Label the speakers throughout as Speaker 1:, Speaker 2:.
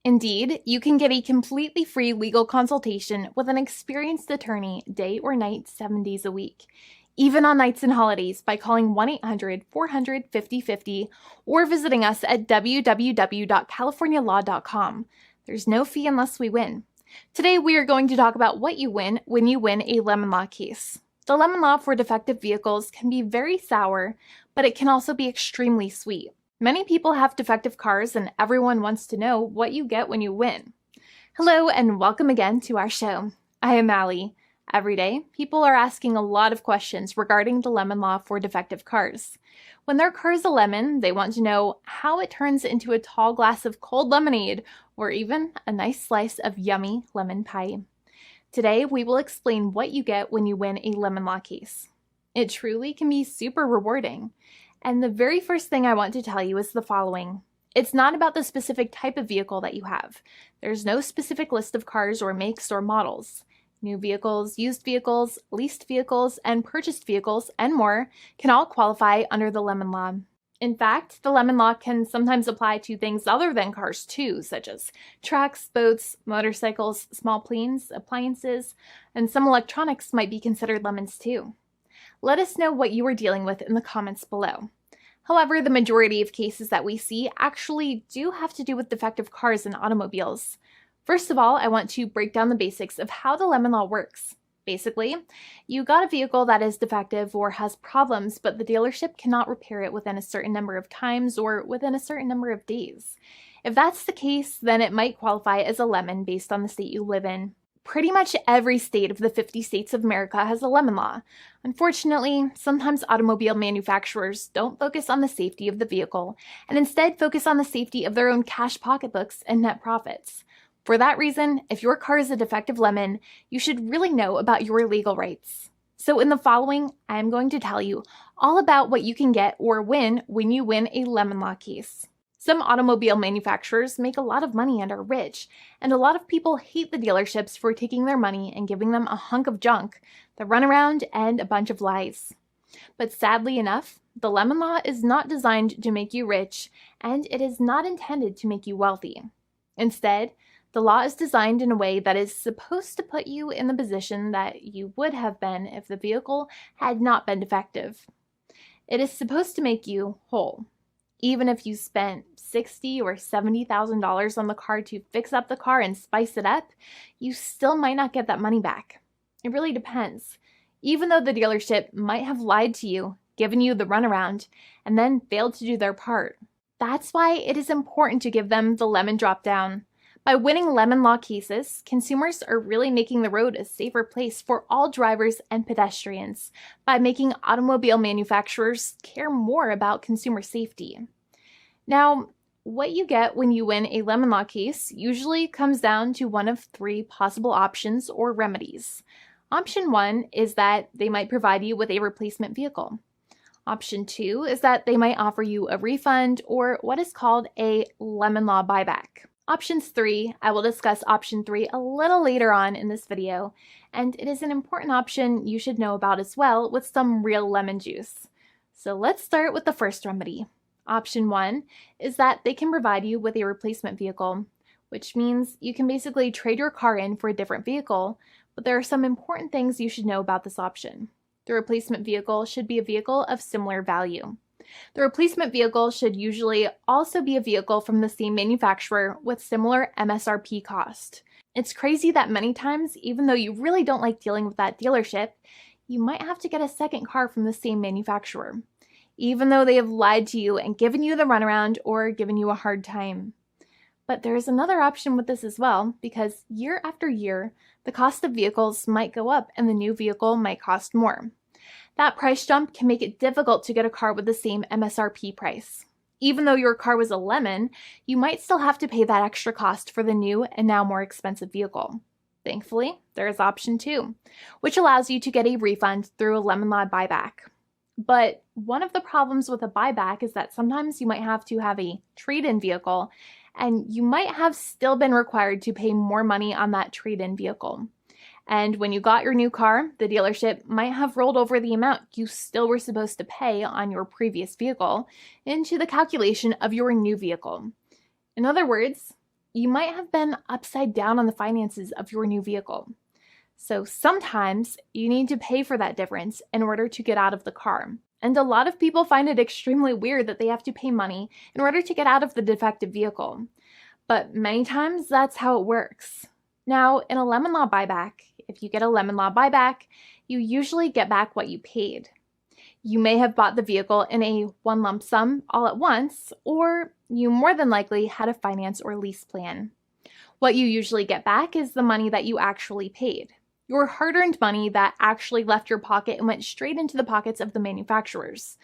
Speaker 1: Indeed, you can get a completely free legal consultation with an experienced attorney day or night, 7 days a week, even on nights and holidays by calling 1-800-400-5050 or visiting us at www.californialaw.com. There's no fee unless we win. Today, we are going to talk about what you win when you win a lemon law case. The lemon law for defective vehicles can be very sour, but it can also be extremely sweet. Many people have defective cars, and everyone wants to know what you get when you win. Hello, and welcome again to our show. I am Allie. Every day, people are asking a lot of questions regarding the lemon law for defective cars. When their car is a lemon, they want to know how it turns into a tall glass of cold lemonade, or even a nice slice of yummy lemon pie. Today, we will explain what you get when you win a lemon law case. It truly can be super rewarding. And the very first thing I want to tell you is the following. It's not about the specific type of vehicle that you have. There's no specific list of cars or makes or models. New vehicles, used vehicles, leased vehicles, and purchased vehicles, and more can all qualify under the lemon law. In fact, the lemon law can sometimes apply to things other than cars too, such as trucks, boats, motorcycles, small planes, appliances, and some electronics might be considered lemons too. Let us know what you are dealing with in the comments below. However, the majority of cases that we see actually do have to do with defective cars and automobiles. First of all, I want to break down the basics of how the lemon law works. Basically, you got a vehicle that is defective or has problems, but the dealership cannot repair it within a certain number of times or within a certain number of days. If that's the case, then it might qualify as a lemon based on the state you live in. Pretty much every state of the 50 states of America has a lemon law. Unfortunately, sometimes automobile manufacturers don't focus on the safety of the vehicle and instead focus on the safety of their own cash pocketbooks and net profits. For that reason, if your car is a defective lemon, you should really know about your legal rights. So in the following, I'm going to tell you all about what you can get or win when you win a lemon law case. Some automobile manufacturers make a lot of money and are rich, and a lot of people hate the dealerships for taking their money and giving them a hunk of junk, the runaround, and a bunch of lies. But sadly enough, the lemon law is not designed to make you rich, and it is not intended to make you wealthy. Instead, the law is designed in a way that is supposed to put you in the position that you would have been if the vehicle had not been defective. It is supposed to make you whole. Even if you spent $60,000 or $70,000 on the car to fix up the car and spice it up, you still might not get that money back. It really depends. Even though the dealership might have lied to you, given you the runaround, and then failed to do their part. That's why it is important to give them the lemon drop down. By winning lemon law cases, consumers are really making the road a safer place for all drivers and pedestrians by making automobile manufacturers care more about consumer safety. Now, what you get when you win a lemon law case usually comes down to one of three possible options or remedies. Option 1 is that they might provide you with a replacement vehicle. Option 2 is that they might offer you a refund or what is called a lemon law buyback. Options 3, I will discuss option 3 a little later on in this video, and it is an important option you should know about as well with some real lemon juice. So let's start with the first remedy. Option 1 is that they can provide you with a replacement vehicle, which means you can basically trade your car in for a different vehicle, but there are some important things you should know about this option. The replacement vehicle should be a vehicle of similar value. The replacement vehicle should usually also be a vehicle from the same manufacturer with similar MSRP cost. It's crazy that many times, even though you really don't like dealing with that dealership, you might have to get a second car from the same manufacturer, even though they have lied to you and given you the runaround or given you a hard time. But there is another option with this as well, because year after year, the cost of vehicles might go up and the new vehicle might cost more. That price jump can make it difficult to get a car with the same MSRP price. Even though your car was a lemon, you might still have to pay that extra cost for the new and now more expensive vehicle. Thankfully, there is option 2, which allows you to get a refund through a lemon law buyback. But one of the problems with a buyback is that sometimes you might have to have a trade-in vehicle, and you might have still been required to pay more money on that trade-in vehicle. And when you got your new car, the dealership might have rolled over the amount you still were supposed to pay on your previous vehicle into the calculation of your new vehicle. In other words, you might have been upside down on the finances of your new vehicle. So sometimes you need to pay for that difference in order to get out of the car. And a lot of people find it extremely weird that they have to pay money in order to get out of the defective vehicle. But many times that's how it works. Now, in a lemon law buyback, if you get a lemon law buyback, you usually get back what you paid. You may have bought the vehicle in a one lump sum all at once, or you more than likely had a finance or lease plan. What you usually get back is the money that you actually paid. Your hard-earned money that actually left your pocket and went straight into the pockets of the manufacturers.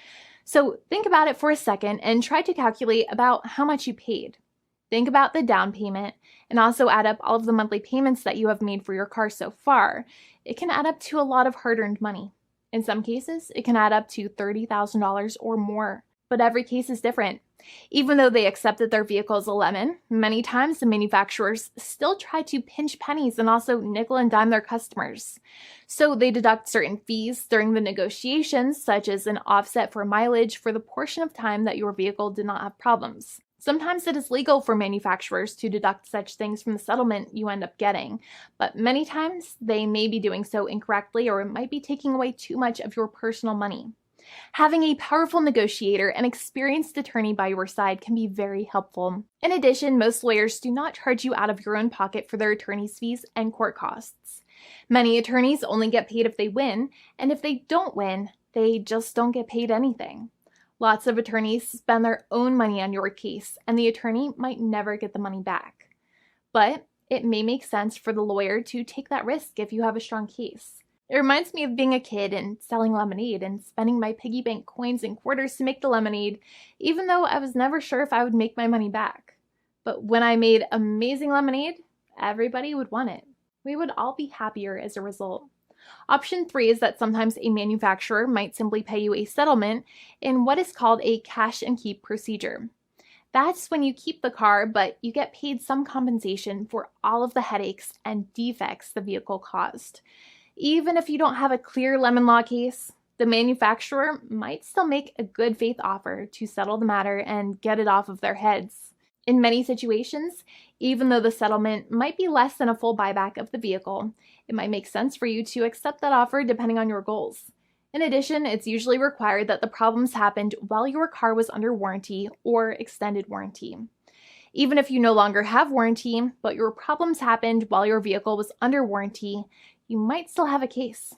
Speaker 1: So think about it for a second and try to calculate about how much you paid. Think about the down payment and also add up all of the monthly payments that you have made for your car so far. It can add up to a lot of hard-earned money. In some cases, it can add up to $30,000 or more, but every case is different. Even though they accept that their vehicle is a lemon, many times the manufacturers still try to pinch pennies and also nickel and dime their customers. So they deduct certain fees during the negotiations, such as an offset for mileage for the portion of time that your vehicle did not have problems. Sometimes it is legal for manufacturers to deduct such things from the settlement you end up getting, but many times they may be doing so incorrectly or it might be taking away too much of your personal money. Having a powerful negotiator and experienced attorney by your side can be very helpful. In addition, most lawyers do not charge you out of your own pocket for their attorney's fees and court costs. Many attorneys only get paid if they win, and if they don't win, they just don't get paid anything. Lots of attorneys spend their own money on your case, and the attorney might never get the money back. But it may make sense for the lawyer to take that risk if you have a strong case. It reminds me of being a kid and selling lemonade and spending my piggy bank coins and quarters to make the lemonade, even though I was never sure if I would make my money back. But when I made amazing lemonade, everybody would want it. We would all be happier as a result. Option 3 is that sometimes a manufacturer might simply pay you a settlement in what is called a cash and keep procedure. That's when you keep the car, but you get paid some compensation for all of the headaches and defects the vehicle caused. Even if you don't have a clear lemon law case, the manufacturer might still make a good faith offer to settle the matter and get it off of their heads. In many situations, even though the settlement might be less than a full buyback of the vehicle, it might make sense for you to accept that offer depending on your goals. In addition, it's usually required that the problems happened while your car was under warranty or extended warranty. Even if you no longer have warranty, but your problems happened while your vehicle was under warranty, you might still have a case.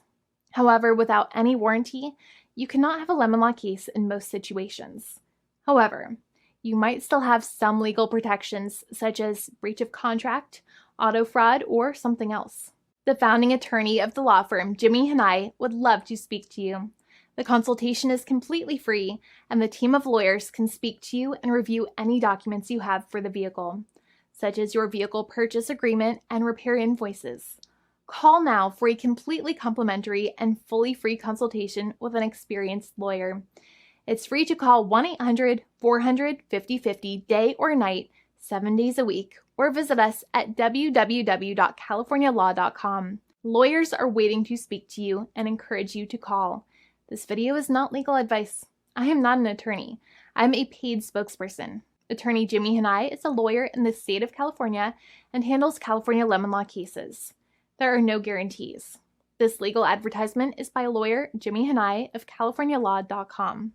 Speaker 1: However, without any warranty, you cannot have a lemon law case in most situations. However, you might still have some legal protections such as breach of contract, auto fraud, or something else. The founding attorney of the law firm, Jimmy and I, would love to speak to you. The consultation is completely free, and the team of lawyers can speak to you and review any documents you have for the vehicle, such as your vehicle purchase agreement and repair invoices. Call now for a completely complimentary and fully free consultation with an experienced lawyer. It's free to call 1-800-400-5050 day or night, 7 days a week, or visit us at www.californialaw.com. Lawyers are waiting to speak to you and encourage you to call. This video is not legal advice. I am not an attorney. I'm a paid spokesperson. Attorney Jimmy Hanai is a lawyer in the state of California and handles California lemon law cases. There are no guarantees. This legal advertisement is by lawyer Jimmy Hanai of CaliforniaLaw.com.